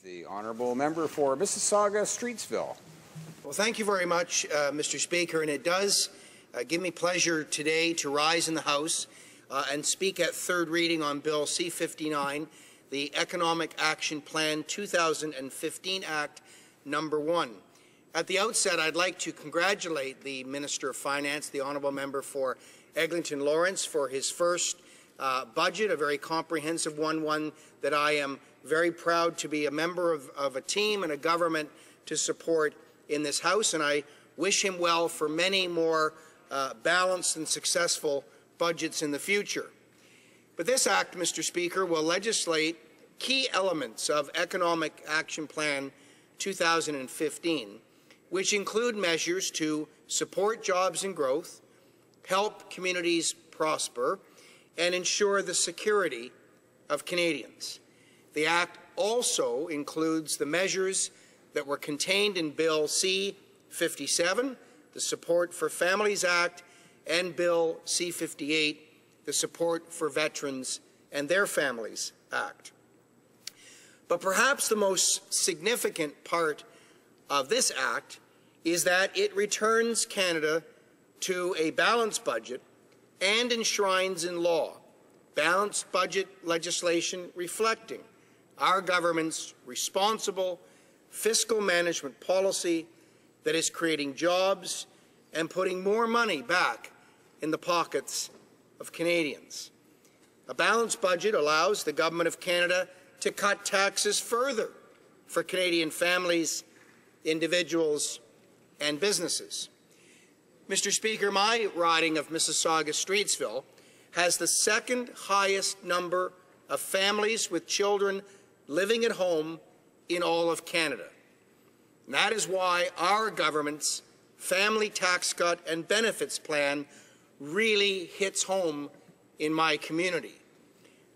The honourable member for Mississauga-Streetsville. Well, thank you very much, Mr. Speaker, and it does give me pleasure today to rise in the House and speak at third reading on Bill C-59, the Economic Action Plan 2015 Act number 1. At the outset, I'd like to congratulate the Minister of Finance, the honourable member for Eglinton Lawrence, for his first budget, a very comprehensive one that I am very proud to be a member of a team and a government to support in this House, and I wish him well for many more balanced and successful budgets in the future. But this Act, Mr. Speaker, will legislate key elements of Economic Action Plan 2015, which include measures to support jobs and growth, help communities prosper, and ensure the security of Canadians. The Act also includes the measures that were contained in Bill C-57, the Support for Families Act, and Bill C-58, the Support for Veterans and Their Families Act. But perhaps the most significant part of this Act is that it returns Canada to a balanced budget and enshrines in law balanced budget legislation reflecting our government's responsible fiscal management policy that is creating jobs and putting more money back in the pockets of Canadians. A balanced budget allows the Government of Canada to cut taxes further for Canadian families, individuals, and businesses. Mr. Speaker, my riding of Mississauga-Streetsville has the second highest number of families with children living at home in all of Canada. And that is why our government's family tax cut and benefits plan really hits home in my community.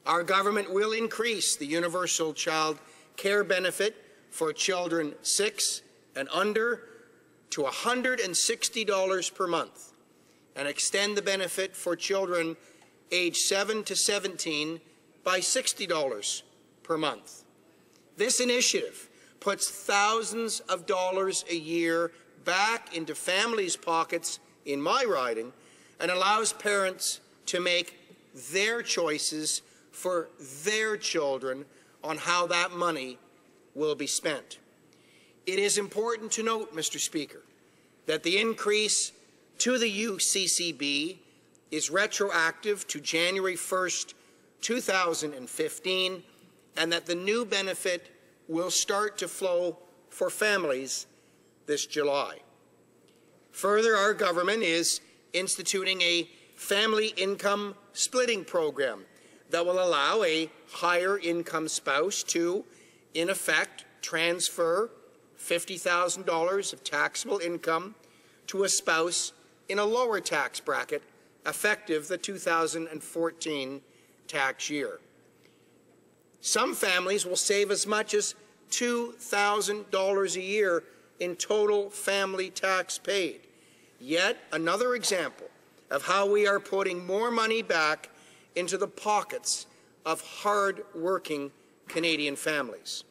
Our government will increase the universal child care benefit for children 6 and under to $160 per month and extend the benefit for children aged 7 to 17 by $60 per month. This initiative puts thousands of dollars a year back into families' pockets in my riding and allows parents to make their choices for their children on how that money will be spent. It is important to note, Mr. Speaker, that the increase to the UCCB is retroactive to January 1st, 2015, and that the new benefit will start to flow for families this July. Further, our government is instituting a family income splitting program that will allow a higher income spouse to, in effect, transfer $50,000 of taxable income to a spouse in a lower tax bracket effective the 2014 tax year. Some families will save as much as $2,000 a year in total family tax paid. Yet another example of how we are putting more money back into the pockets of hard-working Canadian families.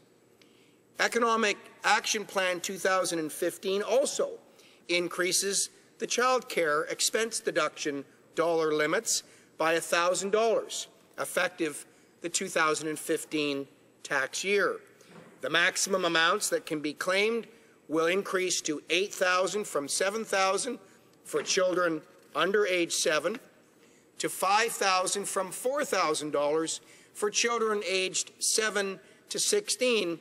Economic Action Plan 2015 also increases the child care expense deduction dollar limits by $1,000, effective the 2015 tax year. The maximum amounts that can be claimed will increase to $8,000 from $7,000 for children under age 7, to $5,000 from $4,000 for children aged 7 to 16,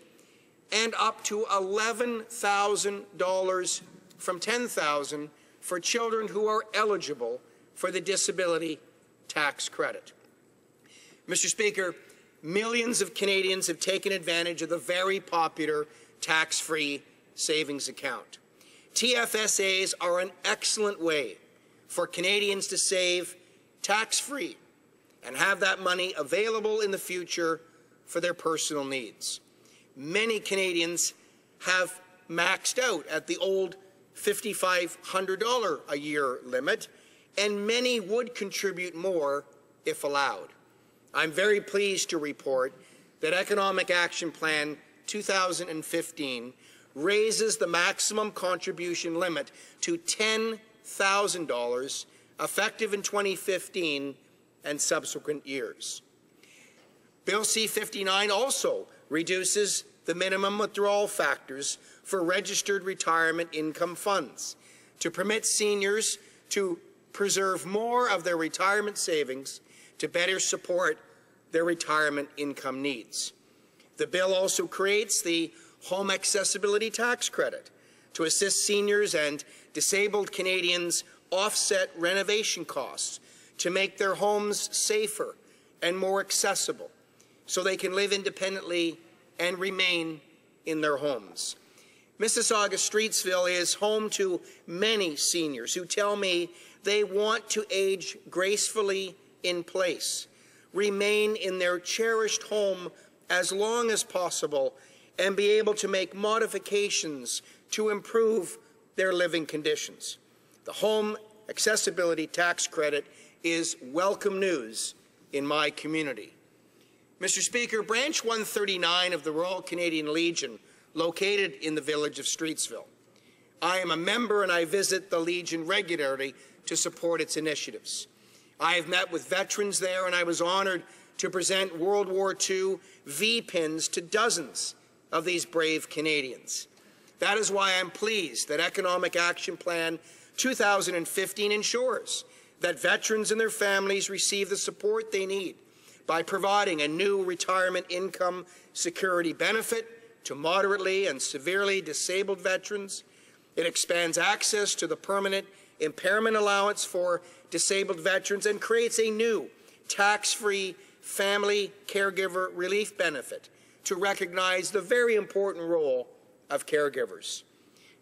and up to $11,000 from $10,000 for children who are eligible for the disability tax credit. Mr. Speaker, millions of Canadians have taken advantage of the very popular tax-free savings account. TFSAs are an excellent way for Canadians to save tax-free and have that money available in the future for their personal needs. Many Canadians have maxed out at the old $5,500 a year limit, and many would contribute more if allowed. I'm very pleased to report that Economic Action Plan 2015, raises the maximum contribution limit to $10,000, effective in 2015 and subsequent years. Bill C-59 also reduces the minimum withdrawal factors for registered retirement income funds to permit seniors to preserve more of their retirement savings to better support their retirement income needs. The bill also creates the Home Accessibility Tax Credit to assist seniors and disabled Canadians offset renovation costs to make their homes safer and more accessible so they can live independently and remain in their homes. Mississauga Streetsville is home to many seniors who tell me they want to age gracefully in place, remain in their cherished home as long as possible, and be able to make modifications to improve their living conditions. The Home Accessibility Tax Credit is welcome news in my community. Mr. Speaker, Branch 139 of the Royal Canadian Legion, located in the village of Streetsville. I am a member and I visit the Legion regularly to support its initiatives. I have met with veterans there and I was honored to present World War II V-pins to dozens of these brave Canadians. That is why I'm pleased that Economic Action Plan 2015 ensures that veterans and their families receive the support they need by providing a new retirement income security benefit to moderately and severely disabled veterans. It expands access to the permanent impairment allowance for disabled veterans and creates a new tax-free family caregiver relief benefit to recognize the very important role of caregivers.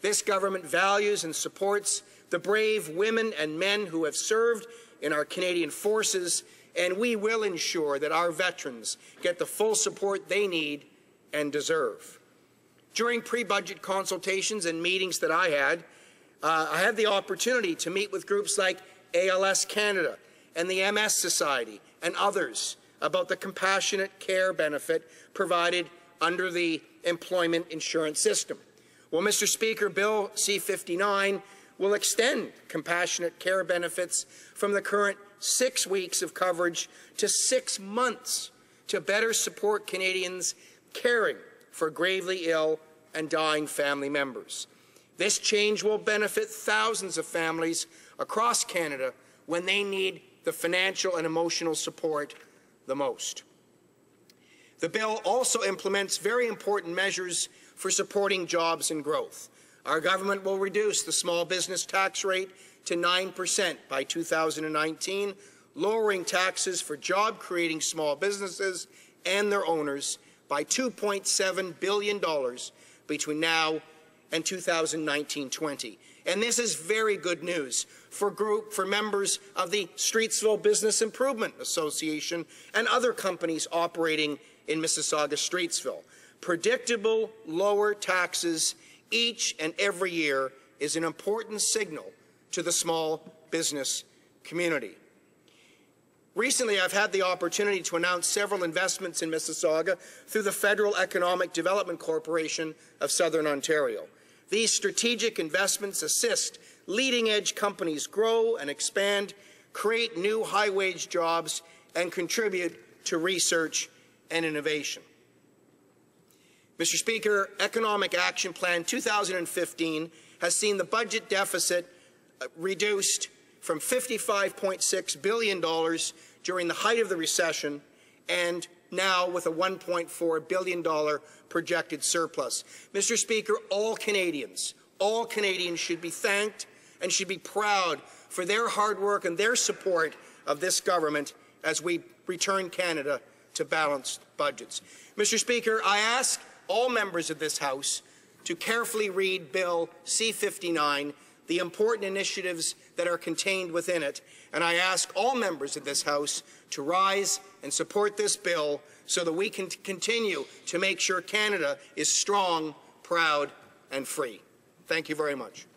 This government values and supports the brave women and men who have served in our Canadian forces, and we will ensure that our veterans get the full support they need and deserve. During pre-budget consultations and meetings that I had the opportunity to meet with groups like ALS Canada and the MS Society and others about the compassionate care benefit provided under the employment insurance system. Well, Mr. Speaker, Bill C-59 will extend compassionate care benefits from the current 6 weeks of coverage to 6 months to better support Canadians caring for gravely ill and dying family members. This change will benefit thousands of families across Canada when they need the financial and emotional support the most. The bill also implements very important measures for supporting jobs and growth. Our government will reduce the small business tax rate to 9% by 2019, lowering taxes for job-creating small businesses and their owners by $2.7 billion between now and 2019-20. And this is very good news for members of the Streetsville Business Improvement Association and other companies operating in Mississauga Streetsville. Predictable lower taxes each and every year is an important signal to the small business community. Recently, I've had the opportunity to announce several investments in Mississauga through the Federal Economic Development Corporation of Southern Ontario. These strategic investments assist leading-edge companies grow and expand, create new high-wage jobs, and contribute to research and innovation. Mr. Speaker, Economic Action Plan 2015 has seen the budget deficit reduced from $55.6 billion during the height of the recession and now with a $1.4 billion projected surplus. Mr. Speaker, all Canadians should be thanked and should be proud for their hard work and their support of this government as we return Canada to balanced budgets. Mr. Speaker, I ask all members of this House to carefully read Bill C-59, the important initiatives that are contained within it, and I ask all members of this House to rise and support this bill so that we can continue to make sure Canada is strong, proud, and free. Thank you very much.